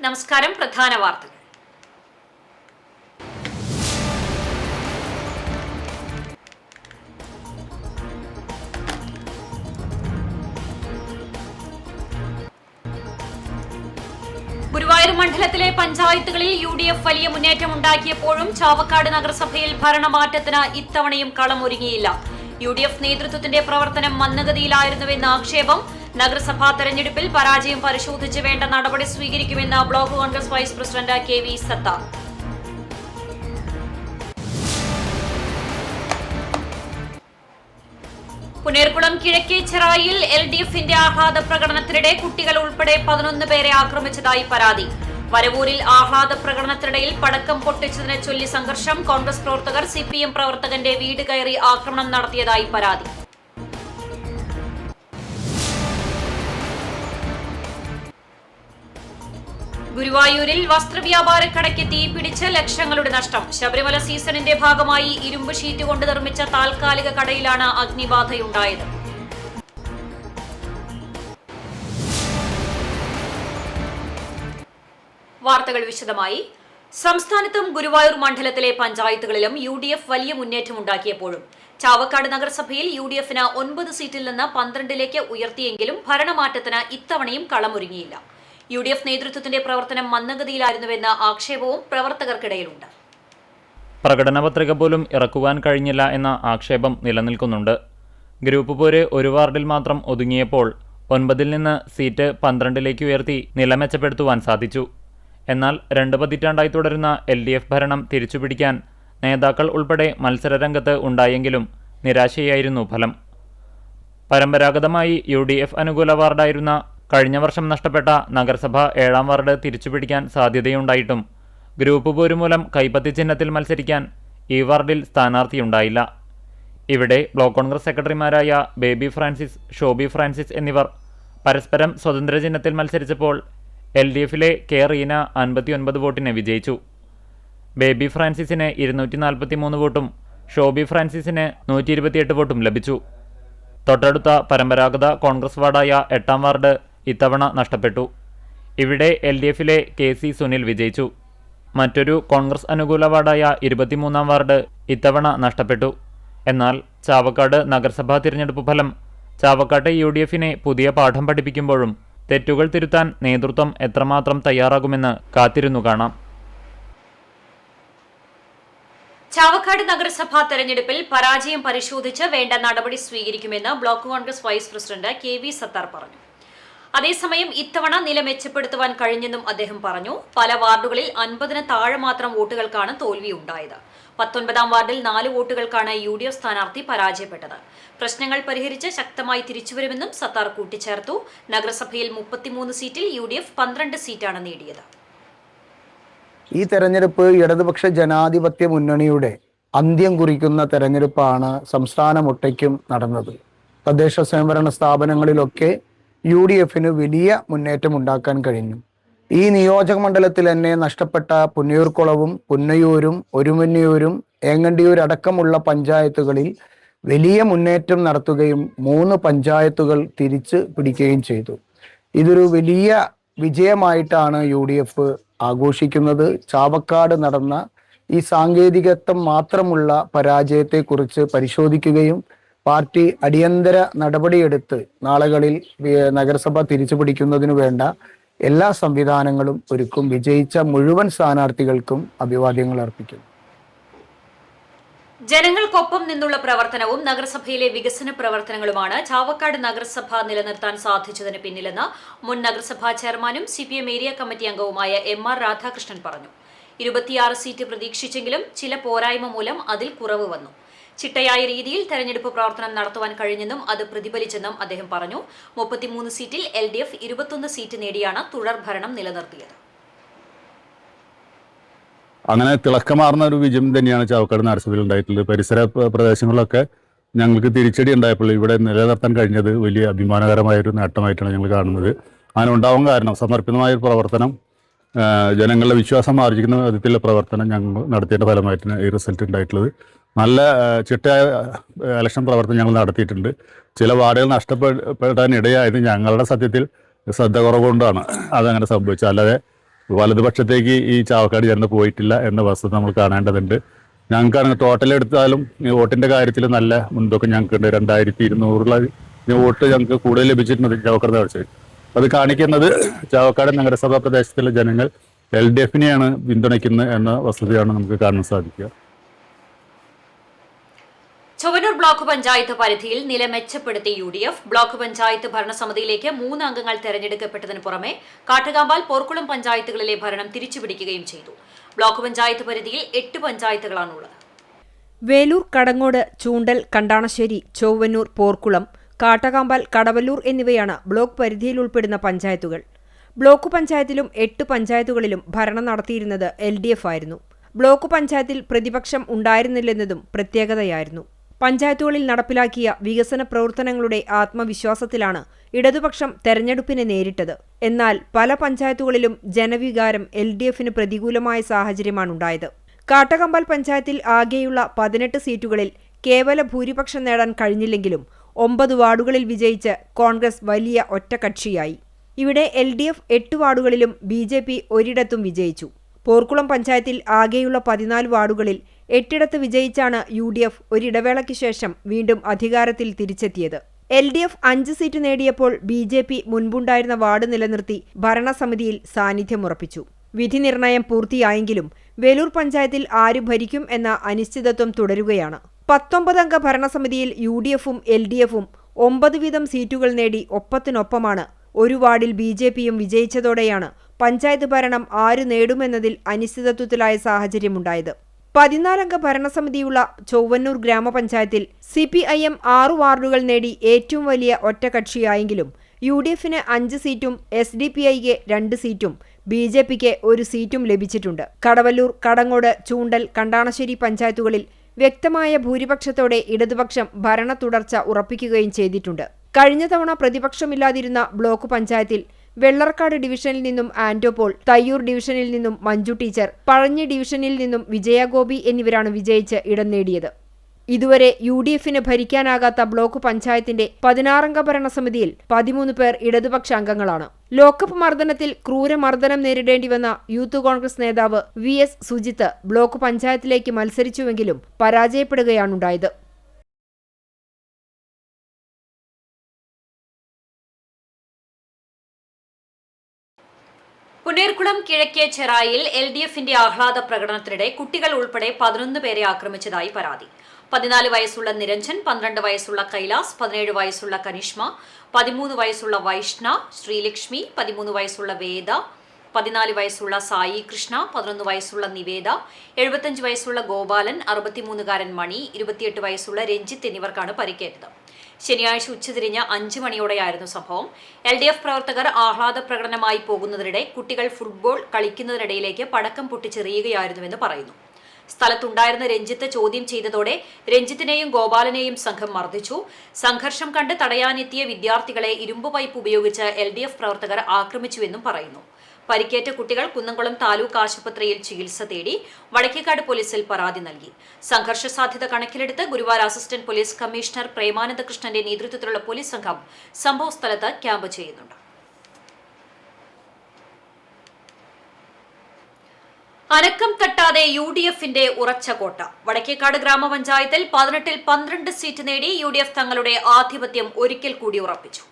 നമസ്കാരം. പ്രധാന വാർത്തകൾ. ഗുരുവായൂർ മണ്ഡലത്തിലെ പഞ്ചായത്തുകളിൽ UDF വലിയ മുന്നേറ്റമുണ്ടാക്കിയപ്പോഴും ചാവക്കാട് നഗരസഭയിൽ ഭരണമാറ്റത്തിന് ഇത്തവണയും കളമൊരുങ്ങിയില്ല. UDF നേതൃത്വത്തിന്റെ പ്രവർത്തനം മന്ദഗതിയിലായിരുന്നുവെന്ന ആക്ഷേപം. നഗരസഭാ തെരഞ്ഞെടുപ്പിൽ പരാജയം പരിശോധിച്ച് വേണ്ട നടപടി സ്വീകരിക്കുമെന്ന് block Congress vice president KV Sathar. Punerkulam കിഴക്കേച്ചിറായിൽ LDFന്റെ ആഹ്ലാദ പ്രകടനത്തിനിടെ കുട്ടികൾ ഉൾപ്പെടെ 11 പേരെ ആക്രമിച്ചതായി പരാതി. വരവൂരിൽ ആഹ്ലാദ പ്രകടനത്തിനിടയിൽ പടക്കം പൊട്ടിച്ചതിനെ ചൊല്ലി സംഘർഷം. കോൺഗ്രസ് പ്രവർത്തകർ CPM പ്രവർത്തകന്റെ വീട് കയറി ആക്രമണം നടത്തിയതായി പരാതി. ഗുരുവായൂരിൽ വസ്ത്രവ്യാപാരക്കടയ്ക്ക് തീപിടിച്ച് ലക്ഷങ്ങളുടെ നഷ്ടം. ശബരിമല സീസണിന്റെ ഭാഗമായി ഇരുമ്പ് ഷീറ്റ് കൊണ്ട് നിർമ്മിച്ച താൽക്കാലിക കടയിലാണ് അഗ്നിബാധയുണ്ടായത്. വാർത്തകൾ വിശദമായി. സംസ്ഥാനത്തും ഗുരുവായൂർ മണ്ഡലത്തിലെ പഞ്ചായത്തുകളിലും UDF വലിയ മുന്നേറ്റമുണ്ടാക്കിയപ്പോഴും ചാവക്കാട് നഗരസഭയിൽ UDFന് 9 സീറ്റിൽ നിന്ന് 12ലേക്ക് ഉയർത്തിയെങ്കിലും ഭരണമാറ്റത്തിന് ഇത്തവണയും കളമൊരുങ്ങിയില്ല. UDF നേതൃത്വത്തിന്റെ പ്രവർത്തനം മന്ദഗതിയിലായിരുന്നുവെന്ന ആക്ഷേപവും പ്രവർത്തകർക്കിടയിലുണ്ട്. പ്രകടന പത്രിക പോലും ഇറക്കുവാൻ കഴിഞ്ഞില്ല എന്ന ആക്ഷേപം നിലനിൽക്കുന്നുണ്ട്. ഗ്രൂപ്പ് പോര് ഒരു വാർഡിൽ മാത്രം ഒതുങ്ങിയപ്പോൾ 9ൽ നിന്ന് സീറ്റ് 12ലേക്ക് ഉയർത്തി നില മെച്ചപ്പെടുത്തുവാൻ സാധിച്ചു. എന്നാൽ 2 പതിറ്റാണ്ടായി തുടരുന്ന LDF ഭരണം തിരിച്ചുപിടിക്കാൻ നേതാക്കൾ ഉൾപ്പെടെ മത്സരരംഗത്ത് ഉണ്ടായെങ്കിലും നിരാശയായിരുന്നു ഫലം. പരമ്പരാഗതമായി UDF അനുകൂല വാർഡായിരുന്ന കഴിഞ്ഞ വർഷം നഷ്ടപ്പെട്ട നഗരസഭ 7ാം വാർഡ് തിരിച്ചുപിടിക്കാൻ സാധ്യതയുണ്ടായിട്ടും ഗ്രൂപ്പ് പോര് മൂലം കൈപ്പത്തി ചിഹ്നത്തിൽ മത്സരിക്കാൻ ഈ വാർഡിൽ സ്ഥാനാർത്ഥിയുണ്ടായില്ല. ഇവിടെ ബ്ലോക്ക് കോൺഗ്രസ് സെക്രട്ടറിമാരായ ബേബി ഫ്രാൻസിസ്, ഷോബി ഫ്രാൻസിസ് എന്നിവർ പരസ്പരം സ്വതന്ത്ര ചിഹ്നത്തിൽ മത്സരിച്ചപ്പോൾ LDFലെ K റീന 59 വോട്ടിന് വിജയിച്ചു. ബേബി ഫ്രാൻസിസിന് 243 വോട്ടും ഷോബി ഫ്രാൻസിസിന് 128 വോട്ടും ലഭിച്ചു. തൊട്ടടുത്ത പരമ്പരാഗത കോൺഗ്രസ് വാർഡായ 8ാം വാർഡ് ഇത്തവണ നഷ്ടപ്പെട്ടു. ഇവിടെ LDFലെ KC സുനിൽ വിജയിച്ചു. മറ്റൊരു കോൺഗ്രസ് അനുകൂല വാർഡായ 23ാം വാർഡ് ഇത്തവണ നഷ്ടപ്പെട്ടു. എന്നാൽ ചാവക്കാട് നഗരസഭാ തിരഞ്ഞെടുപ്പ് ഫലം ചാവക്കാട്ടെ UDFനെ പുതിയ പാഠം പഠിപ്പിക്കുമ്പോഴും തെറ്റുകൾ തിരുത്താൻ നേതൃത്വം എത്രമാത്രം തയ്യാറാകുമെന്ന് കാത്തിരുന്നു കാണാം. ചാവക്കാട് നഗരസഭാ തെരഞ്ഞെടുപ്പിൽ പരാജയം പരിശോധിച്ച് വേണ്ട നടപടി സ്വീകരിക്കുമെന്ന് block Congress vice president KV Sattar പറഞ്ഞു. അതേസമയം ഇത്തവണ നില മെച്ചപ്പെടുത്തുവാൻ കഴിഞ്ഞെന്നും അദ്ദേഹം പറഞ്ഞു. പല വാർഡുകളിൽ 50-ന് താഴെ മാത്രം വോട്ടുകൾക്കാണ് തോൽവിയുണ്ടായത്. 19ാം വാർഡിൽ 4 വോട്ടുകൾക്കാണ് UDF സ്ഥാനാർത്ഥി പരാജയപ്പെട്ടത്. പ്രശ്നങ്ങൾ പരിഹരിച്ച് ശക്തമായി തിരിച്ചുവരുമെന്നും സത്താർ കൂട്ടിച്ചേർത്തു. നഗരസഭയിൽ 33 സീറ്റിൽ UDF 12 സീറ്റാണ് നേടിയത്. ഈ തെരഞ്ഞെടുപ്പ് ഇടതുപക്ഷ ജനാധിപത്യ മുന്നണിയുടെ അന്ത്യം കുറിക്കുന്ന തെരഞ്ഞെടുപ്പാണ് സംസ്ഥാനമൊട്ടയ്ക്കും നടന്നത്. തദ്ദേശ സ്വയംഭരണ സ്ഥാപനങ്ങളിലൊക്കെ UDFന് വലിയ മുന്നേറ്റം ഉണ്ടാക്കാൻ കഴിഞ്ഞു. ഈ നിയോജക മണ്ഡലത്തിൽ തന്നെ നഷ്ടപ്പെട്ട പുന്നയൂർക്കുളവും പുന്നയൂരും ഒരുമന്നയൂരും ഏങ്ങണ്ടിയൂർ അടക്കമുള്ള പഞ്ചായത്തുകളിൽ വലിയ മുന്നേറ്റം നടത്തുകയും 3 പഞ്ചായത്തുകൾ തിരിച്ച് പിടിക്കുകയും ചെയ്തു. ഇതൊരു വലിയ വിജയമായിട്ടാണ് UDF ആഘോഷിക്കുന്നത്. ചാവക്കാട് നടന്ന ഈ സാങ്കേതികത്വം മാത്രമുള്ള പരാജയത്തെക്കുറിച്ച് പരിശോധിക്കുകയും പാർട്ടി അടിയന്തര നടപടിയെടുത്ത് നാളുകളിൽ നഗരസഭ തിരിച്ചുപിടിക്കുന്നതിനു വേണ്ട എല്ലാ സംവിധാനങ്ങളും ഒരുക്കും. വിജയിച്ച മുഴുവൻ സ്ഥാനാർത്ഥികൾക്കും അഭിവാദ്യങ്ങൾ അർപ്പിക്കും. ജനങ്ങൾക്കൊപ്പം നിന്നുള്ള പ്രവർത്തനവും നഗരസഭയിലെ വികസന പ്രവർത്തനങ്ങളുമാണ് ചാവക്കാട് നഗരസഭ നിലനിർത്താൻ സാധിച്ചതിന് പിന്നിലെന്ന് മുൻ നഗരസഭാ ചെയർമാനും CPM ഏരിയ കമ്മിറ്റി അംഗവുമായ MR രാധാകൃഷ്ണൻ പറഞ്ഞു. 26 സീറ്റ് പ്രതീക്ഷിച്ചെങ്കിലും ചില പോരായ്മ മൂലം അതിൽ കുറവ് വന്നു. ചിട്ടയായ രീതിയിൽ തെരഞ്ഞെടുപ്പ് പ്രവർത്തനം നടത്തുവാൻ കഴിഞ്ഞെന്നും അത് പ്രതിഫലിച്ചെന്നും അദ്ദേഹം പറഞ്ഞു. 33 സീറ്റിൽ LDF 21 സീറ്റ് നേടിയാണ് തുടർ ഭരണം നിലനിർത്തിയത്. അങ്ങനെ തിളക്കമാർന്ന ഒരു വിജയം തന്നെയാണ് ചാവക്കാട് നഗരസഭയിൽ ഉണ്ടായിട്ടുള്ളത്. പരിസര പ്രദേശങ്ങളിലൊക്കെ ഞങ്ങൾക്ക് തിരിച്ചടി ഉണ്ടായപ്പോൾ ഇവിടെ നിലനിർത്താൻ കഴിഞ്ഞത് വലിയ അഭിമാനകരമായൊരു നേട്ടമായിട്ടാണ് ഞങ്ങൾ കാണുന്നത്. അങ്ങനെ ഉണ്ടാവാൻ കാരണം സമർപ്പിതമായൊരു പ്രവർത്തനം, ജനങ്ങളുടെ വിശ്വാസം ആർജിക്കുന്ന വിധത്തിലുള്ള പ്രവർത്തനം ഞങ്ങൾ നടത്തിയതിൻ്റെ ഫലമായിട്ടാണ് ഈ റിസൾട്ട് ഉണ്ടായിട്ടുള്ളത്. നല്ല ചിട്ടയായ ഇലക്ഷൻ പ്രവർത്തനം ഞങ്ങൾ നടത്തിയിട്ടുണ്ട്. ചില വാർഡുകൾ നഷ്ടപ്പെടാനിടയായത് ഞങ്ങളുടെ സത്യത്തിൽ ശ്രദ്ധ കുറവുകൊണ്ടാണ് അതങ്ങനെ സംഭവിച്ചത്. അല്ലാതെ വലതുപക്ഷത്തേക്ക് ഈ ചാവക്കാട് ജനത പോയിട്ടില്ല എന്ന വസ്തുത നമ്മൾ കാണേണ്ടതുണ്ട്. ഞങ്ങൾക്കാണെങ്കിൽ ടോട്ടൽ എടുത്താലും വോട്ടിന്റെ കാര്യത്തിൽ നല്ല മുൻതൂക്കം ഞങ്ങൾക്കുണ്ട്. 2200 വോട്ട് ഞങ്ങൾക്ക് കൂടുതൽ ലഭിച്ചിട്ടുണ്ട് ചാവക്കാട് നഗരസഭയിൽ. അത് കാണിക്കുന്നത് ചാവക്കാട് നഗരസഭാ പ്രദേശത്തിലെ ജനങ്ങൾ LDFനെയാണ് പിന്തുണയ്ക്കുന്നത് എന്ന വസ്തുതയാണ് നമുക്ക് കാണാൻ സാധിക്കുക. ചൊവ്വന്നൂർ ബ്ലോക്ക് പഞ്ചായത്ത് പരിധിയിൽ നില മെച്ചപ്പെടുത്തി UDF. ബ്ലോക്ക് പഞ്ചായത്ത് ഭരണസമിതിയിലേക്ക് 3 അംഗങ്ങൾ തെരഞ്ഞെടുക്കപ്പെട്ടതിനു പുറമെ കാട്ടുകാമ്പാൽ, പോർക്കുളം പഞ്ചായത്തുകളിലെ ഭരണം തിരിച്ചുപിടിക്കുകയും ചെയ്തു. ബ്ലോക്ക് പഞ്ചായത്ത് പരിധിയിൽ 8 പഞ്ചായത്തുകളാണുള്ളത്. വേലൂർ, കടങ്ങോട്, ചൂണ്ടൽ, കണ്ടാണശ്ശേരി, ചൊവ്വന്നൂർ, പോർക്കുളം, കാട്ടകാമ്പാൽ, കടവല്ലൂർ എന്നിവയാണ് ബ്ലോക്ക് പരിധിയിൽ ഉൾപ്പെടുന്ന പഞ്ചായത്തുകൾ. ബ്ലോക്ക് പഞ്ചായത്തിലും 8 പഞ്ചായത്തുകളിലും ഭരണം നടത്തിയിരുന്നത് LDF ആയിരുന്നു. ബ്ലോക്ക് പഞ്ചായത്തിൽ പ്രതിപക്ഷം ഉണ്ടായിരുന്നില്ലെന്നതും പ്രത്യേകതയായിരുന്നു. പഞ്ചായത്തുകളിൽ നടപ്പിലാക്കിയ വികസന പ്രവർത്തനങ്ങളുടെ ആത്മവിശ്വാസത്തിലാണ് ഇടതുപക്ഷം തെരഞ്ഞെടുപ്പിനെ നേരിട്ടത്. എന്നാൽ പല പഞ്ചായത്തുകളിലും ജനവികാരം LDFന് പ്രതികൂലമായ സാഹചര്യമാണുണ്ടായത്. കാട്ടകമ്പാൽ പഞ്ചായത്തിൽ ആകെയുള്ള 18 സീറ്റുകളിൽ കേവല ഭൂരിപക്ഷം നേടാൻ കഴിഞ്ഞില്ലെങ്കിലും 9 വാർഡുകളിൽ വിജയിച്ച് കോൺഗ്രസ് വലിയ ഒറ്റക്കക്ഷിയായി. ഇവിടെ LDF 8 വാർഡുകളിലും BJP ഒരിടത്തും വിജയിച്ചു. പോർക്കുളം പഞ്ചായത്തിൽ ആകെയുള്ള 14 വാർഡുകളിൽ 8 വിജയിച്ചാണ് UDF ഒരിടവേളയ്ക്ക് ശേഷം വീണ്ടും അധികാരത്തിൽ തിരിച്ചെത്തിയത്. LDF 5 സീറ്റ് നേടിയപ്പോൾ BJP മുൻപുണ്ടായിരുന്ന വാർഡ് നിലനിർത്തി ഭരണസമിതിയിൽ സാന്നിധ്യമുറപ്പിച്ചു. വിധി നിർണയം പൂർത്തിയായെങ്കിലും വേലൂർ പഞ്ചായത്തിൽ ആര് ഭരിക്കും എന്ന അനിശ്ചിതത്വം തുടരുകയാണ്. 19 അംഗ ഭരണസമിതിയിൽ UDFും LDFും 9 വീതം സീറ്റുകൾ നേടി ഒപ്പത്തിനൊപ്പമാണ്. ഒരു വാർഡിൽ BJPയും വിജയിച്ചതോടെയാണ് പഞ്ചായത്ത് ഭരണം ആര് നേടുമെന്നതിൽ അനിശ്ചിതത്വത്തിലായ സാഹചര്യമുണ്ടായത്. 14 അംഗ ഭരണസമിതിയുള്ള ചൊവ്വന്നൂർ ഗ്രാമപഞ്ചായത്തിൽ CPIM 6 വാർഡുകൾ നേടി ഏറ്റവും വലിയ ഒറ്റക്കക്ഷിയായെങ്കിലും UDFന് 5 സീറ്റും SDPIക്ക് 2 സീറ്റും BJPക്ക് 1 സീറ്റും ലഭിച്ചിട്ടുണ്ട്. കടവല്ലൂർ, കടങ്ങോട്, ചൂണ്ടൽ, കണ്ടാണശ്ശേരി പഞ്ചായത്തുകളിൽ വ്യക്തമായ ഭൂരിപക്ഷത്തോടെ ഇടതുപക്ഷം ഭരണ തുടർച്ച ഉറപ്പിക്കുകയും ചെയ്തിട്ടുണ്ട്. കഴിഞ്ഞ തവണ പ്രതിപക്ഷമില്ലാതിരുന്ന ബ്ലോക്ക് പഞ്ചായത്തിൽ വെള്ളർക്കാട് ഡിവിഷനിൽ നിന്നും ആന്റോ പോൾ, തയ്യൂർ ഡിവിഷനിൽ നിന്നും മഞ്ജു ടീച്ചർ, പഴഞ്ഞി ഡിവിഷനിൽ നിന്നും വിജയഗോപി എന്നിവരാണ് വിജയിച്ച് ഇടം നേടിയത്. ഇതുവരെ UDFന് ഭരിക്കാനാകാത്ത ബ്ലോക്ക് പഞ്ചായത്തിന്റെ 16 അംഗ ഭരണസമിതിയിൽ 13 പേർ ഇടതുപക്ഷ അംഗങ്ങളാണ്. ലോക്കപ്പ് മർദ്ദനത്തിൽ ക്രൂരമർദ്ദനം നേരിടേണ്ടിവന്ന യൂത്ത് കോൺഗ്രസ് നേതാവ് VS സുജിത്ത് ബ്ലോക്ക് പഞ്ചായത്തിലേക്ക് മത്സരിച്ചുവെങ്കിലും പരാജയപ്പെടുകയാണുണ്ടായത്. പുന്നേർകുളം കിഴക്കേ ചെറായിൽ LDFന്റെ ആഹ്ലാദ പ്രകടനത്തിനിടെ കുട്ടികൾ ഉൾപ്പെടെ 11 പേരെ ആക്രമിച്ചതായി പരാതി. 14 വയസ്സുള്ള നിരഞ്ജൻ, 12 വയസ്സുള്ള കൈലാസ്, 17 വയസ്സുള്ള കനിഷ്മ, 13 വയസ്സുള്ള വൈഷ്ണ, ശ്രീലക്ഷ്മി, 13 വയസ്സുള്ള വേദ, 14 വയസ്സുള്ള സായി കൃഷ്ണ, 11 വയസ്സുള്ള നിവേദ, 75 വയസ്സുള്ള ഗോപാലൻ, 63കാരൻ മണി, 28 വയസ്സുള്ള രഞ്ജിത്ത് എന്നിവർക്കാണ് പരിക്കേറ്റത്. ശനിയാഴ്ച ഉച്ചതിരിഞ്ഞ് 5 മണിയോടെയായിരുന്നു സംഭവം. LDF പ്രവർത്തകർ ആഹ്ലാദ പ്രകടനമായി പോകുന്നതിനിടെ കുട്ടികൾ ഫുട്ബോൾ കളിക്കുന്നതിനിടയിലേക്ക് പടക്കം പൊട്ടിച്ചെറിയുകയായിരുന്നുവെന്ന് പറയുന്നു. സ്ഥലത്തുണ്ടായിരുന്ന രഞ്ജിത്ത് ചോദ്യം ചെയ്തതോടെ രഞ്ജിത്തിനെയും ഗോപാലനെയും സംഘം മർദ്ദിച്ചു. സംഘർഷം കണ്ട് തടയാനെത്തിയ വിദ്യാർത്ഥികളെ ഇരുമ്പ് പൈപ്പ് ഉപയോഗിച്ച് LDF പ്രവർത്തകർ ആക്രമിച്ചുവെന്നും പറയുന്നു. പരിക്കേറ്റ കുട്ടികൾ കുന്നംകുളം താലൂക്ക് ആശുപത്രിയിൽ ചികിത്സ തേടി. വടക്കേക്കാട് പോലീസിൽ പരാതി നൽകി. സംഘർഷ സാധ്യത കണക്കിലെടുത്ത് Guruvayur assistant police commissioner Premananda കൃഷ്ണന്റെ നേതൃത്വത്തിലുള്ള പോലീസ് സംഘം സംഭവസ്ഥലത്ത് ക്യാമ്പ് ചെയ്യുന്നുണ്ട്. അനക്കം തട്ടാതെ UDFന്റെ ഉറച്ച കോട്ട. വടക്കേക്കാട് ഗ്രാമപഞ്ചായത്തിൽ 18ൽ 12 സീറ്റ് നേടി UDF തങ്ങളുടെ ആധിപത്യം ഒരിക്കൽ കൂടി ഉറപ്പിച്ചു.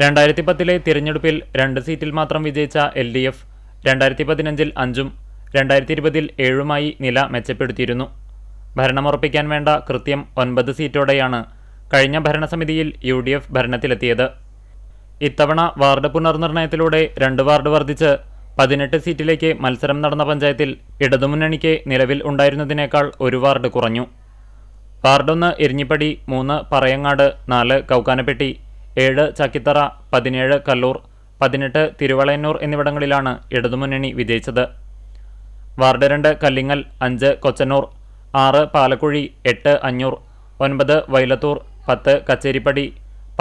2010 തിരഞ്ഞെടുപ്പിൽ 2 സീറ്റിൽ മാത്രം വിജയിച്ച LDF 2015 5ഉം 2020 7ഉമായി നില മെച്ചപ്പെടുത്തിയിരുന്നു. ഭരണമുറപ്പിക്കാൻ വേണ്ട കൃത്യം 9 സീറ്റോടെയാണ് കഴിഞ്ഞ ഭരണസമിതിയിൽ UDF ഭരണത്തിലെത്തിയത്. ഇത്തവണ വാർഡ് പുനർനിർണയത്തിലൂടെ 2 വാർഡ് വർദ്ധിച്ച് 18 സീറ്റിലേക്ക് മത്സരം നടന്ന പഞ്ചായത്തിൽ ഇടതുമുന്നണിക്ക് നിലവിൽ ഉണ്ടായിരുന്നതിനേക്കാൾ 1 വാർഡ് കുറഞ്ഞു. വാർഡ് 1 എരിഞ്ഞിപ്പടി, 3 പറയങ്ങാട്, 4 കൗക്കാനപ്പെട്ടി, 7 ചക്കിത്തറ, 17 കല്ലൂർ, 18 തിരുവളയന്നൂർ എന്നിവിടങ്ങളിലാണ് ഇടതുമുന്നണി വിജയിച്ചത്. വാർഡ് 2 കല്ലിങ്ങൽ, 5 കൊച്ചന്നൂർ, 6 പാലക്കുഴി, 8 അഞ്ഞൂർ, 9 വൈലത്തൂർ, 10 കച്ചേരിപ്പടി,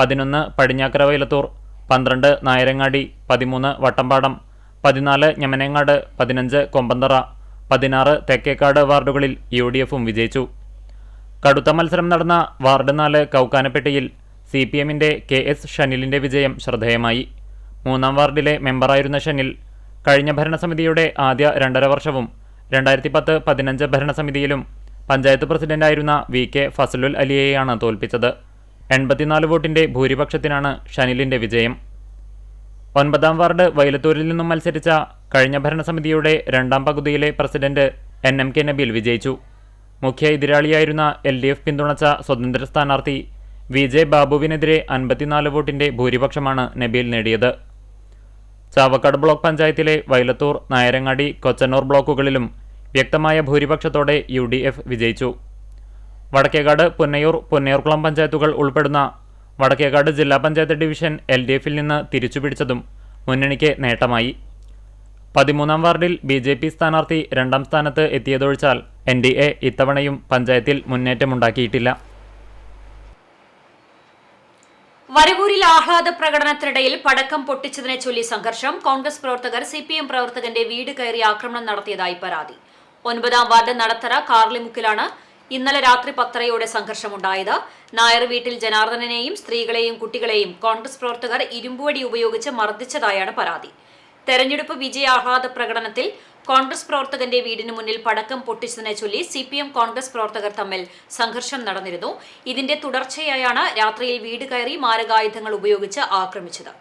11 പടിഞ്ഞാക്കര വൈലത്തൂർ, 12 നായരങ്ങാടി, 13 വട്ടമ്പാടം, 14 ഞമനേങ്ങാട്, 15 കൊമ്പന്തറ, 16 തെക്കേക്കാട് വാർഡുകളിൽ UDFും വിജയിച്ചു. കടുത്ത മത്സരം നടന്ന വാർഡ് 4 കൗക്കാനപ്പെട്ടിയിൽ CPMന്റെ KS ഷനിലിന്റെ വിജയം ശ്രദ്ധേയമായി. 3-ാം വാർഡിലെ മെമ്പറായിരുന്ന ഷനിൽ കഴിഞ്ഞ ഭരണസമിതിയുടെ ആദ്യ 2.5 വർഷവും 2010-15 ഭരണസമിതിയിലും പഞ്ചായത്ത് പ്രസിഡന്റായിരുന്ന VK ഫസലുൽ അലിയെയാണ് തോൽപ്പിച്ചത്. 84 വോട്ടിന്റെ ഭൂരിപക്ഷത്തിനാണ് ഷനിലിന്റെ വിജയം. 9-ാം വാർഡ് വൈലത്തൂരിൽ നിന്നും മത്സരിച്ച കഴിഞ്ഞ ഭരണസമിതിയുടെ 2ാം പകുതിയിലെ പ്രസിഡന്റ് NMK നബീൽ വിജയിച്ചു. മുഖ്യ എതിരാളിയായിരുന്ന LDF പിന്തുണച്ച സ്വതന്ത്ര സ്ഥാനാർത്ഥി VJ ബാബുവിനെതിരെ 54 വോട്ടിന്റെ ഭൂരിപക്ഷമാണ് നബീൽ നേടിയത്. ചാവക്കാട് ബ്ലോക്ക് പഞ്ചായത്തിലെ വൈലത്തൂർ, നായരങ്ങാടി, കൊച്ചന്നൂർ ബ്ലോക്കുകളിലും വ്യക്തമായ ഭൂരിപക്ഷത്തോടെ UDF വിജയിച്ചു. വടക്കേകാട്, പുന്നയൂർ, പുന്നയൂർക്കുളം പഞ്ചായത്തുകൾ ഉൾപ്പെടുന്ന വടക്കേകാട് ജില്ലാ പഞ്ചായത്ത് ഡിവിഷൻ LDFൽ നിന്ന് തിരിച്ചുപിടിച്ചതും മുന്നണിക്ക് നേട്ടമായി. 13-ാം വാർഡിൽ BJP സ്ഥാനാർത്ഥി 2ാം സ്ഥാനത്ത് എത്തിയതൊഴിച്ചാൽ NDA ഇത്തവണയും പഞ്ചായത്തിൽ മുന്നേറ്റമുണ്ടാക്കിയിട്ടില്ല. വരവൂരിൽ ആഹ്ലാദ പ്രകടനത്തിനിടയിൽ പടക്കം പൊട്ടിച്ചതിനെ ചൊല്ലി സംഘർഷം. കോൺഗ്രസ് പ്രവർത്തകർ CPM പ്രവർത്തകന്റെ വീട് കയറി ആക്രമണം നടത്തിയതായി പരാതി. 9-ാം വാർഡ് നടത്തറ കാർലിമുക്കിലാണ് ഇന്നലെ രാത്രി 10:30-യോടെ സംഘർഷമുണ്ടായത്. നായർ വീട്ടിൽ ജനാർദ്ദനെയും സ്ത്രീകളെയും കുട്ടികളെയും കോൺഗ്രസ് പ്രവർത്തകർ ഇരുമ്പുവടി ഉപയോഗിച്ച് മർദ്ദിച്ചതായാണ് പരാതി. തെരഞ്ഞെടുപ്പ് വിജയ ആഹ്ലാദ പ്രകടനത്തിൽ കോൺഗ്രസ് പ്രവർത്തകന്റെ വീടിന് മുന്നിൽ പടക്കം പൊട്ടിച്ചതിനെ ചൊല്ലി CPM കോൺഗ്രസ് പ്രവർത്തകർ തമ്മിൽ സംഘർഷം നടന്നിരുന്നു. ഇതിന്റെ തുടർച്ചയായാണ് രാത്രിയിൽ വീട് കയറി മാരകായുധങ്ങൾ ഉപയോഗിച്ച് ആക്രമിച്ചത്.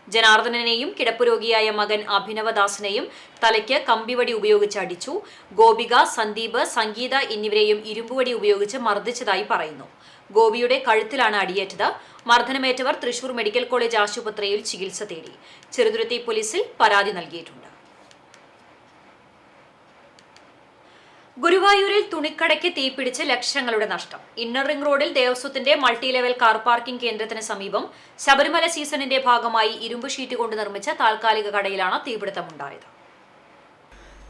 ജനാർദ്ദനെയും കിടപ്പുരോഗിയായ മകൻ അഭിനവദാസിനെയും തലയ്ക്ക് കമ്പിവടി ഉപയോഗിച്ച് അടിച്ചു. ഗോപിക, സന്ദീപ്, സംഗീത എന്നിവരെയും ഇരുമ്പുവടി ഉപയോഗിച്ച് മർദ്ദിച്ചതായി പറയുന്നു. ഗോപിയുടെ കഴുത്തിലാണ് അടിയേറ്റത്. മർദ്ദനമേറ്റവർ തൃശൂർ മെഡിക്കൽ കോളേജ് ആശുപത്രിയിൽ ചികിത്സ തേടി. ചെറുതുരുത്തി പോലീസിൽ പരാതി നൽകിയിട്ടുണ്ട്. ഗുരുവായൂരിൽ തുണിക്കടയ്ക്ക് തീപിടിച്ച് ലക്ഷങ്ങളുടെ നഷ്ടം. ഇന്നർ റിംഗ് റോഡിൽ ദേവസ്വത്തിന്റെ മൾട്ടി ലെവൽ കാർ പാർക്കിംഗ് കേന്ദ്രത്തിന് സമീപം ശബരിമല സീസണിന്റെ ഭാഗമായി ഇരുമ്പ് ഷീറ്റ് കൊണ്ട് നിർമ്മിച്ച താൽക്കാലിക കടയിലാണ് തീപിടുത്തമുണ്ടായത്.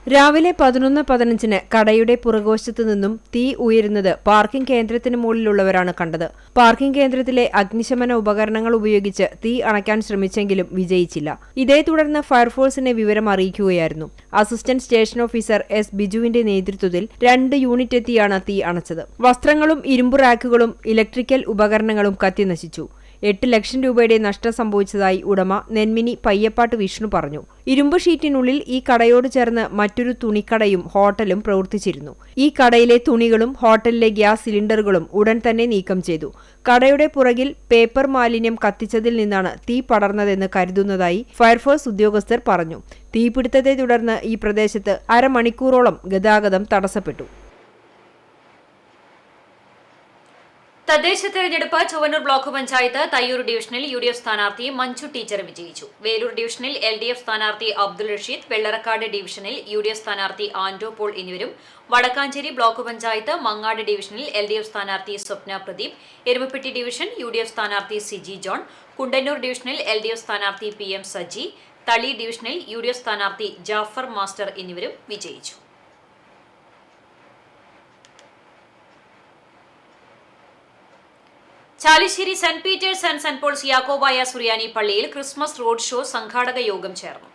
രാവിലെ 11:15 കടയുടെ പുറകുവശത്തു നിന്നും തീ ഉയരുന്നത് പാർക്കിംഗ് കേന്ദ്രത്തിന് മുകളിലുള്ളവരാണ് കണ്ടത്. പാർക്കിംഗ് കേന്ദ്രത്തിലെ അഗ്നിശമന ഉപകരണങ്ങൾ ഉപയോഗിച്ച് തീ അണയ്ക്കാൻ ശ്രമിച്ചെങ്കിലും വിജയിച്ചില്ല. ഇതേ തുടർന്ന് ഫയർഫോഴ്സിനെ വിവരം അറിയിക്കുകയായിരുന്നു. അസിസ്റ്റന്റ് സ്റ്റേഷൻ ഓഫീസർ S ബിജുവിന്റെ നേതൃത്വത്തിൽ 2 യൂണിറ്റ് എത്തിയാണ് തീ അണച്ചത്. വസ്ത്രങ്ങളും ഇരുമ്പ് റാക്കുകളും ഇലക്ട്രിക്കൽ ഉപകരണങ്ങളും കത്തിനശിച്ചു. 8 ലക്ഷം രൂപയുടെ നഷ്ടം സംഭവിച്ചതായി ഉടമ നെന്മിനി പയ്യപ്പാട്ട് വിഷ്ണു പറഞ്ഞു. ഇരുമ്പ് ഷീറ്റിനുള്ളിൽ ഈ കടയോട് ചേർന്ന് മറ്റൊരു തുണിക്കടയും ഹോട്ടലും പ്രവർത്തിച്ചിരുന്നു. ഈ കടയിലെ തുണികളും ഹോട്ടലിലെ ഗ്യാസ് സിലിണ്ടറുകളും ഉടൻ തന്നെ നീക്കം ചെയ്തു. കടയുടെ പുറകിൽ പേപ്പർ മാലിന്യം കത്തിച്ചതിൽ നിന്നാണ് തീ പടർന്നതെന്ന് കരുതുന്നതായി ഫയർഫോഴ്സ് ഉദ്യോഗസ്ഥർ പറഞ്ഞു. തീപിടുത്തത്തെ തുടർന്ന് ഈ പ്രദേശത്ത് അരമണിക്കൂറോളം ഗതാഗതം തടസ്സപ്പെട്ടു. തദ്ദേശ തെരഞ്ഞെടുപ്പ് ചൊവ്വന്നൂർ ബ്ലോക്ക് പഞ്ചായത്ത് തയ്യൂർ ഡിവിഷനിൽ UDF സ്ഥാനാർത്ഥി മഞ്ജു ടീച്ചർ വിജയിച്ചു. വേലൂർ ഡിവിഷനിൽ LDF സ്ഥാനാർത്ഥി അബ്ദുൾ റഷീദ്, വെള്ളറക്കാട് ഡിവിഷനിൽ UDF സ്ഥാനാർത്ഥി ആൻഡോ പോൾ എന്നിവരും, വടക്കാഞ്ചേരി ബ്ലോക്ക് പഞ്ചായത്ത് മങ്ങാട് ഡിവിഷനിൽ LDF സ്ഥാനാർത്ഥി സ്വപ്ന പ്രദീപ്, എരുമപ്പെട്ടി ഡിവിഷൻ UDF സ്ഥാനാർത്ഥി സിജി ജോൺ, കുണ്ടന്നൂർ ഡിവിഷനിൽ LDF സ്ഥാനാർത്ഥി PM സജി, തളി ഡിവിഷനിൽ UDF സ്ഥാനാർത്ഥി ജാഫർ മാസ്റ്റർ എന്നിവരും വിജയിച്ചു. Chalissery Saint Peter's and Saint Paul's യാക്കോബായ സുറിയാനി പള്ളിയിൽ ക്രിസ്മസ് റോഡ് ഷോ സംഘാടക യോഗം ചേർന്നു.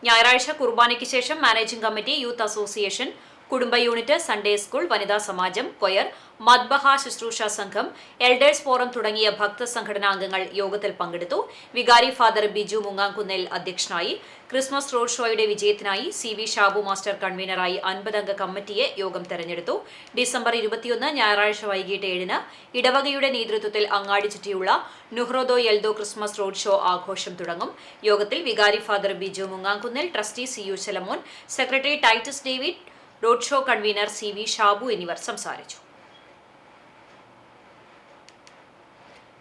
ഞായറാഴ്ച കുർബാനയ്ക്ക് ശേഷം മാനേജിംഗ് കമ്മിറ്റി, യൂത്ത് അസോസിയേഷൻ, കുടുംബ യൂണിറ്റ്, സൺഡേ സ്കൂൾ, വനിതാ സമാജം, കൊയർ, മദ്ബഹ ശുശ്രൂഷ സംഘം, എൽഡേഴ്സ് ഫോറം തുടങ്ങിയ ഭക്ത സംഘടനാംഗങ്ങൾ യോഗത്തിൽ പങ്കെടുത്തു. വികാരി ഫാദർ ബിജു മുങ്ങാംകുന്നേൽ അധ്യക്ഷനായി. ക്രിസ്മസ് റോഡ് ഷോയുടെ വിജയത്തിനായി CV ഷാബു മാസ്റ്റർ കൺവീനറായി 50 അംഗ കമ്മിറ്റിയെ യോഗം തെരഞ്ഞെടുത്തു. ഡിസംബർ 21 ഞായറാഴ്ച വൈകിട്ട് 7-ന് ഇടവകയുടെ നേതൃത്വത്തിൽ അങ്ങാടി ചുറ്റിയുള്ള നുഹ്റോദോ യെൽദോ ക്രിസ്മസ് റോഡ് ഷോ ആഘോഷം തുടങ്ങും. യോഗത്തിൽ വികാരി father Biju Mungamkunnel, trustee CU Shalamon, secretary Titus David, road show convener CV Shabu എന്നിവർ സംസാരിച്ചു.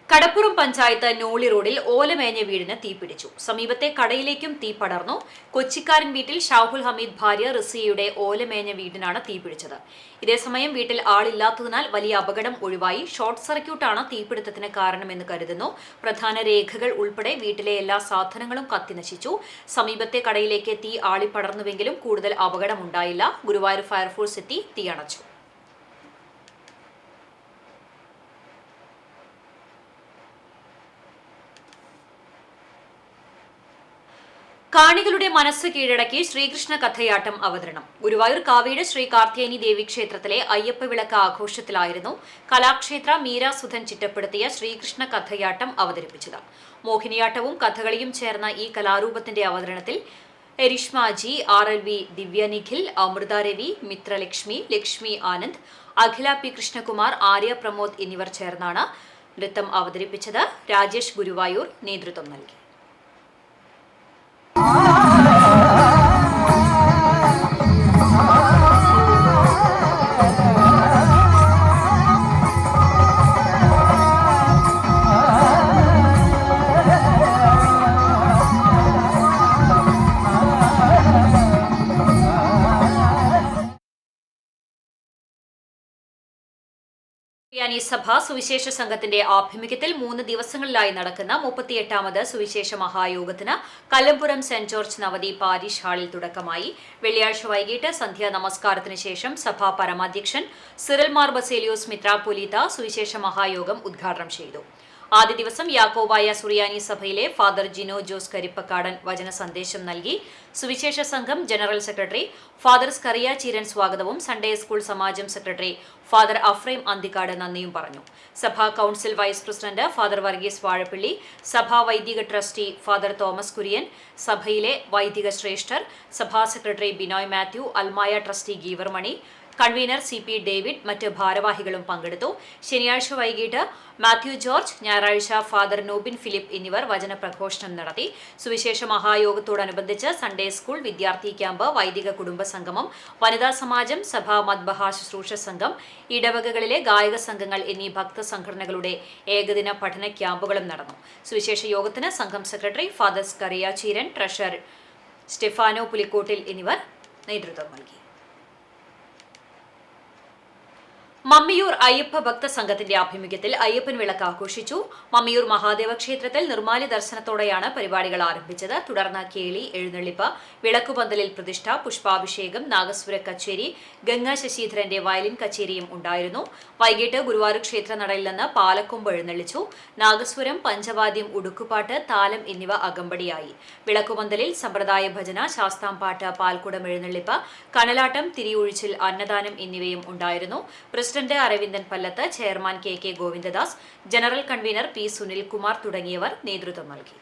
കടപ്പുറം പഞ്ചായത്ത് നോളി റോഡിൽ ഓലമേഞ്ഞ വീടിന് തീപിടിച്ചു. സമീപത്തെ കടയിലേക്കും തീ പടർന്നു. കൊച്ചിക്കാരൻ വീട്ടിൽ ഷാഹുൽ ഹമീദ് ഭാര്യ റിസിയയുടെ ഓലമേഞ്ഞ വീടിനാണ് തീപിടിച്ചത്. ഇതേസമയം വീട്ടിൽ ആളില്ലാത്തതിനാൽ വലിയ അപകടം ഒഴിവായി. ഷോർട്ട് സർക്യൂട്ടാണ് തീപിടുത്തത്തിന് കാരണമെന്ന് കരുതുന്നു. പ്രധാന രേഖകൾ ഉൾപ്പെടെ വീട്ടിലെ എല്ലാ സാധനങ്ങളും കത്തിനശിച്ചു. സമീപത്തെ കടയിലേക്ക് തീ ആളിപ്പടർന്നുവെങ്കിലും കൂടുതൽ അപകടമുണ്ടായില്ല. ഗുരുവായൂർ ഫയർഫോഴ്സ് എത്തി തീയണച്ചു. കാണികളുടെ മനസ്സ് കീഴടക്കി ശ്രീകൃഷ്ണ കഥയാട്ടം അവതരണം. ഗുരുവായൂർ കാവീട് ശ്രീ കാർത്യായനി ദേവി ക്ഷേത്രത്തിലെ അയ്യപ്പ വിളക്ക് ആഘോഷത്തിലായിരുന്നു കലാക്ഷേത്ര മീര സുധൻ ചിട്ടപ്പെടുത്തിയ ശ്രീകൃഷ്ണ കഥയാട്ടം അവതരിപ്പിച്ചത്. മോഹിനിയാട്ടവും കഥകളിയും ചേർന്ന ഈ കലാരൂപത്തിന്റെ അവതരണത്തിൽ എരിഷ്മാജി, RLV ദിവ്യ നിഖിൽ, അമൃത രവി, മിത്രലക്ഷ്മി, ലക്ഷ്മി ആനന്ദ്, അഖില പി കൃഷ്ണകുമാർ, ആര്യ പ്രമോദ് എന്നിവർ ചേർന്നാണ് നൃത്തം അവതരിപ്പിച്ചത്. രാജേഷ് ഗുരുവായൂർ നേതൃത്വം നൽകി. ക്രിസ്ത്യാനി സഭ സുവിശേഷ സംഘത്തിന്റെ ആഭിമുഖ്യത്തിൽ 3 ദിവസങ്ങളിലായി നടക്കുന്ന 38ാമത് സുവിശേഷ മഹായോഗത്തിന് കല്ലമ്പുറം സെന്റ് ജോർജ് നവതി പാരിഷ് ഹാളിൽ തുടക്കമായി. വെള്ളിയാഴ്ച വൈകിട്ട് സന്ധ്യാ നമസ്കാരത്തിന് ശേഷം സഭാ പരമാധ്യക്ഷൻ സിറിൽ മാർ ബസേലിയോസ് മിത്രാപ്പൊലീത്ത സുവിശേഷ മഹായോഗം ഉദ്ഘാടനം ചെയ്തു. ആദ്യ ദിവസം യാക്കോബായ സുറിയാനി സഭയിലെ ഫാദർ ജിനോ ജോസ് കരിപ്പക്കാടൻ വചന സന്ദേശം നൽകി. സുവിശേഷ സംഘം general secretary father Scaria Cheeran സ്വാഗതവും സൺഡേ സ്കൂൾ സമാജം സെക്രട്ടറി ഫാദർ അഫ്രൈം അന്തിക്കാട് നന്ദിയും പറഞ്ഞു. സഭാ council vice president father Varghese Vazhappilly, സഭാ വൈദിക ട്രസ്റ്റി ഫാദർ തോമസ് കുര്യൻ, സഭയിലെ വൈദിക ശ്രേഷ്ഠർ, സഭാ സെക്രട്ടറി ബിനോയ് മാത്യു, അൽമായ ട്രസ്റ്റി ഗീവർമണി, കൺവീനർ CP ഡേവിഡ്, മറ്റ് ഭാരവാഹികളും പങ്കെടുത്തു. ശനിയാഴ്ച വൈകിട്ട് മാത്യു ജോർജ്, ഞായറാഴ്ച ഫാദർ നോബിൻ ഫിലിപ്പ് എന്നിവർ വചന പ്രഘോഷണം നടത്തി. സുവിശേഷ മഹായോഗത്തോടനുബന്ധിച്ച് സൺഡേ സ്കൂൾ, വിദ്യാർത്ഥി ക്യാമ്പ്, വൈദിക കുടുംബ സംഗമം, വനിതാ സമാജം, സഭാ മദ്ബഹ ശുശ്രൂഷ സംഘം, ഇടവകകളിലെ ഗായക സംഘങ്ങൾ എന്നീ ഭക്ത സംഘടനകളുടെ ഏകദിന പഠന ക്യാമ്പുകളും നടന്നു. സുവിശേഷ യോഗത്തിന് സംഘം secretary father Scaria Cheeran, treasurer Stephano Pulikkottil എന്നിവർ നേതൃത്വം നൽകി. മമ്മിയൂർ അയ്യപ്പ ഭക്ത സംഘത്തിന്റെ ആഭിമുഖ്യത്തിൽ അയ്യപ്പൻ വിളക്ക് ആഘോഷിച്ചു. മമ്മിയൂർ മഹാദേവ ക്ഷേത്രത്തിൽ നിർമ്മാല്യ ദർശനത്തോടെയാണ് പരിപാടികൾ ആരംഭിച്ചത്. തുടർന്ന് കേളി, എഴുന്നള്ളിപ്പ്, വിളക്കുപന്തലിൽ പ്രതിഷ്ഠ, പുഷ്പാഭിഷേകം, നാഗസ്വര കച്ചേരി, ഗംഗാ ശശീധരന്റെ വയലിൻ കച്ചേരിയും ഉണ്ടായിരുന്നു. വൈകിട്ട് ഗുരുവായൂർ ക്ഷേത്ര നടയിൽ നിന്ന് പാലക്കൊമ്പ് എഴുന്നള്ളിച്ചു. നാഗസ്വരം, പഞ്ചവാദ്യം, ഉടുക്കുപാട്ട്, താലം എന്നിവ അകമ്പടിയായി. വിളക്കുപന്തലിൽ സമ്പ്രദായ ഭജന, ശാസ്താംപാട്ട്, പാൽക്കുടം എഴുന്നള്ളിപ്പ്, കനലാട്ടം, തിരിയൊഴിച്ചിൽ, അന്നദാനം എന്നിവയും ഉണ്ടായിരുന്നു. President Aravindan Pallath, chairman KK Govindadas, general convener P Sunilkumar തുടങ്ങിയവർ നേതൃത്വം നൽകി.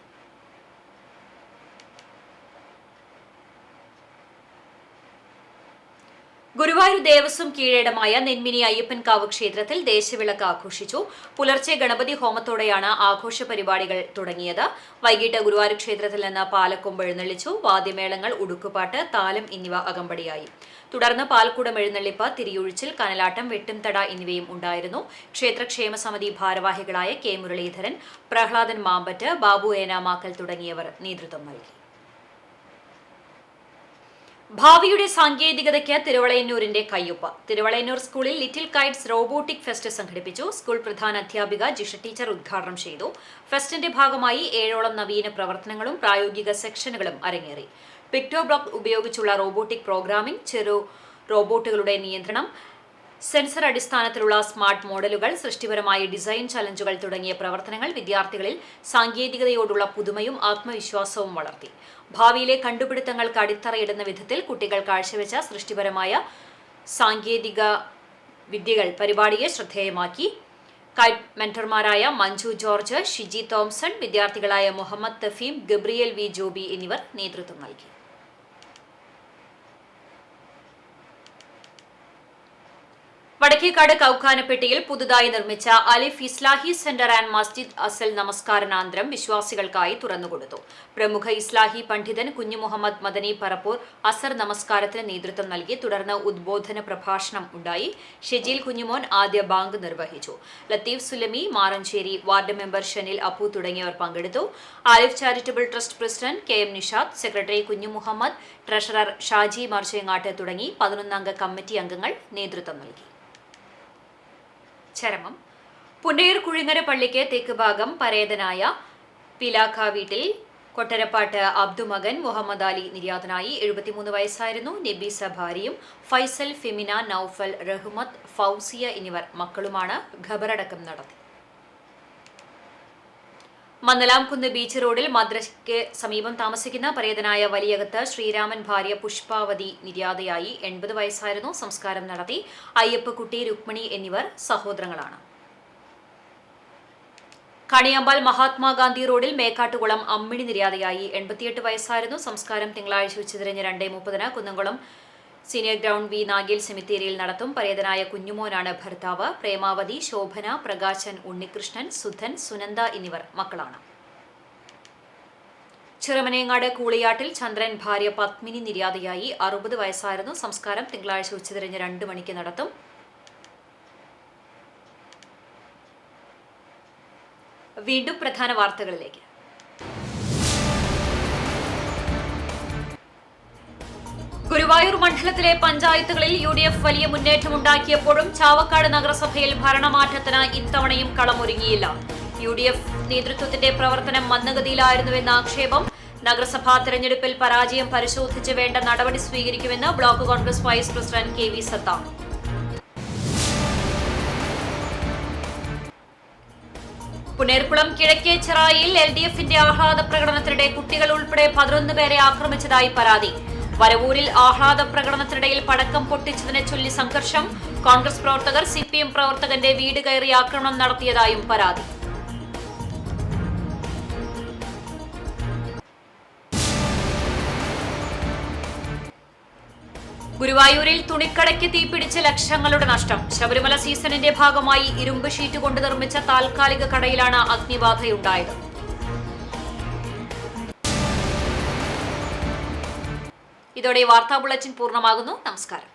ഗുരുവായൂർ ദേവസ്വം കീഴടമായ നെന്മിനി അയ്യപ്പൻകാവ് ക്ഷേത്രത്തിൽ ദേശവിളക്ക് ആഘോഷിച്ചു. പുലർച്ചെ ഗണപതി ഹോമത്തോടെയാണ് ആഘോഷ പരിപാടികൾ തുടങ്ങിയത്. വൈകിട്ട് ഗുരുവായൂർ ക്ഷേത്രത്തിൽ നിന്ന് പാലക്കൊമ്പ് എഴുന്നള്ളിച്ചു. വാദ്യമേളങ്ങൾ, ഉടുക്കുപാട്ട്, താലം എന്നിവ അകമ്പടിയായി. തുടർന്ന് പാൽക്കുടം എഴുന്നള്ളിപ്പ്, തിരിയൊഴിച്ചിൽ, കനലാട്ടം, വെട്ടുംതട എന്നിവയും ഉണ്ടായിരുന്നു. ക്ഷേത്രക്ഷേമ സമിതി ഭാരവാഹികളായ K മുരളീധരൻ, പ്രഹ്ലാദൻ മാമ്പറ്റ്, ബാബു ഏനാമാക്കൽ തുടങ്ങിയവർ നേതൃത്വം നൽകി. ഭാവിയുടെ സാങ്കേതികതയ്ക്ക് തിരുവളയന്നൂരിന്റെ കയ്യൊപ്പ്. തിരുവളയന്നൂർ സ്കൂളിൽ ലിറ്റിൽ കൈറ്റ്സ് റോബോട്ടിക് ഫെസ്റ്റ് സംഘടിപ്പിച്ചു. സ്കൂൾ പ്രധാന അധ്യാപിക ജിഷ ടീച്ചർ ഉദ്ഘാടനം ചെയ്തു. ഫെസ്റ്റിന്റെ ഭാഗമായി 7ഓളം നവീന പ്രവർത്തനങ്ങളും പ്രായോഗിക സെക്ഷനുകളും അരങ്ങേറി. പിക്ടോബ്ലോക്ക് ഉപയോഗിച്ചുള്ള റോബോട്ടിക് പ്രോഗ്രാമിംഗ്, ചെറു റോബോട്ടുകളുടെ നിയന്ത്രണം, സെൻസർ അടിസ്ഥാനത്തിലുള്ള സ്മാർട്ട് മോഡലുകൾ, സൃഷ്ടിപരമായ ഡിസൈൻ ചലഞ്ചുകൾ തുടങ്ങിയ പ്രവർത്തനങ്ങൾ വിദ്യാർത്ഥികളിൽ സാങ്കേതികതയോടുള്ള പുതുമയും ആത്മവിശ്വാസവും വളർത്തി. ഭാവിയിലെ കണ്ടുപിടുത്തങ്ങൾക്ക് അടിത്തറയിടുന്ന വിധത്തിൽ കുട്ടികൾ കാഴ്ചവെച്ച സൃഷ്ടിപരമായ സാങ്കേതിക വിദ്യകൾ പരിപാടിയെ ശ്രദ്ധേയമാക്കി. കൈറ്റ് മെന്റർമാരായ മഞ്ജു ജോർജ്, ഷിജി തോംസൺ, വിദ്യാർത്ഥികളായ മുഹമ്മദ് തഫീം, ഗബ്രിയേൽ V ജോബി എന്നിവർ നേതൃത്വം നൽകി. വടക്കേക്കാട് കൗക്കാനപ്പെട്ടിയിൽ പുതുതായി നിർമ്മിച്ച അലിഫ് ഇസ്ലാഹി സെന്റർ ആൻഡ് മസ്ജിദ് അസൽ നമസ്കാരാനന്തരം വിശ്വാസികൾക്കായി തുറന്നുകൊടുത്തു. പ്രമുഖ ഇസ്ലാഹി പണ്ഡിതൻ കുഞ്ഞു മുഹമ്മദ് മദനി പറപ്പൂർ അസർ നമസ്കാരത്തിന് നേതൃത്വം നൽകി. തുടർന്ന് ഉദ്ബോധന പ്രഭാഷണം ഉണ്ടായി. ഷെജീൽ കുഞ്ഞുമോൻ ആദ്യ ബാങ്ക് നിർവഹിച്ചു. ലത്തീഫ് സുലമി, മാറഞ്ചേരി വാർഡ് മെമ്പർ ഷനിൽ അപ്പു തുടങ്ങിയവർ പങ്കെടുത്തു. Alif charitable trust president KM Nishad, secretary കുഞ്ഞു മുഹമ്മദ്, ട്രഷറർ ഷാജി മർച്ചയങ്ങാട്ട് തുടങ്ങി 11 കമ്മിറ്റി അംഗങ്ങൾ നേതൃത്വം നൽകി. ചരമം. പുന്നയൂർ കുഴിങ്ങര പള്ളിക്ക് തെക്ക് ഭാഗം പരേതനായ പിലാക്ക വീട്ടിൽ കൊട്ടരപ്പാട്ട് അബ്ദുമകൻ മുഹമ്മദ് അലി നിര്യാതനായി. 73 വയസ്സായിരുന്നു. നബീസ ഭാര്യയും ഫൈസൽ, ഫെമിന, നൌഫൽ, റഹ്മത്ത്, ഫൗസിയ എന്നിവർ മക്കളുമാണ്. ഖബറടക്കം നടത്തി. മന്നലാംകുന്ന് ബീച്ച് റോഡിൽ മദ്രസയ്ക്ക് സമീപം താമസിക്കുന്ന പരേതനായ വലിയകത്ത് ശ്രീരാമൻ ഭാര്യ പുഷ്പാവതി നിര്യാതയായി. 80 വയസ്സായിരുന്നു. സംസ്കാരം നടത്തി. അയ്യപ്പക്കുട്ടി, രുക്മിണി എന്നിവർ സഹോദരങ്ങളാണ്. കണിയാമ്പാൽ മഹാത്മാഗാന്ധി റോഡിൽ മേക്കാട്ടുകുളം അമ്മിണി നിര്യാതയായി. 88 വയസ്സായിരുന്നു. സംസ്കാരം തിങ്കളാഴ്ച ഉച്ചതിരിഞ്ഞ് 2:30 കുന്നംകുളം സീനിയർ ഗ്രൗണ്ട് വി നാഗേൽ സെമിത്തേരിയിൽ നടത്തും. പരേതനായ കുഞ്ഞുമോനാണ് ഭർത്താവ്. പ്രേമാവതി, ശോഭന, പ്രകാശൻ, ഉണ്ണികൃഷ്ണൻ, സുധൻ, സുനന്ദ എന്നിവർ മക്കളാണ്. ചിറമനേങ്ങാട് കൂളിയാട്ടിൽ ചന്ദ്രൻ ഭാര്യ പത്മിനി നിര്യാതയായി. 60 വയസ്സായിരുന്നു. സംസ്കാരം തിങ്കളാഴ്ച ഉച്ചതിരിഞ്ഞ് 2 മണിക്ക് നടത്തും. വീണ്ടും പ്രധാന വാർത്തകളിലേക്ക്. ഗുരുവായൂർ മണ്ഡലത്തിലെ പഞ്ചായത്തുകളിൽ UDF വലിയ മുന്നേറ്റമുണ്ടാക്കിയപ്പോഴും ചാവക്കാട് നഗരസഭയിൽ ഭരണമാറ്റത്തിന് ഇത്തവണയും കളമൊരുങ്ങിയില്ല. UDF നേതൃത്വത്തിന്റെ പ്രവർത്തനം മന്ദഗതിയിലായിരുന്നുവെന്ന ആക്ഷേപം. നഗരസഭാ തെരഞ്ഞെടുപ്പിൽ പരാജയം പരിശോധിച്ച് വേണ്ട നടപടി സ്വീകരിക്കുമെന്ന് block Congress vice president KV Sathar. Punerkulam കിഴക്കേച്ചിറായിൽ LDFന്റെ ആഹ്ലാദ പ്രകടനത്തിനിടെ കുട്ടികൾ ഉൾപ്പെടെ 11 പേരെ ആക്രമിച്ചതായി പരാതി. വരവൂരിൽ ആഹ്ലാദ പ്രകടനത്തിനിടയിൽ പടക്കം പൊട്ടിച്ചതിനെ ചൊല്ലി സംഘർഷം. കോൺഗ്രസ് പ്രവർത്തകർ CPM പ്രവർത്തകന്റെ വീട് കയറി ആക്രമണം നടത്തിയതായും പരാതി. ഗുരുവായൂരിൽ തുണിക്കടയ്ക്ക് തീപിടിച്ച് ലക്ഷങ്ങളുടെ നഷ്ടം. ശബരിമല സീസണിന്റെ ഭാഗമായി ഇരുമ്പ് ഷീറ്റ് കൊണ്ട് നിർമ്മിച്ച താൽക്കാലിക കടയിലാണ് അഗ്നിബാധയുണ്ടായത്. ഇതോടെ വാർത്താ ബുള്ളറ്റിൻ പൂർണ്ണമാകുന്നു. നമസ്കാരം.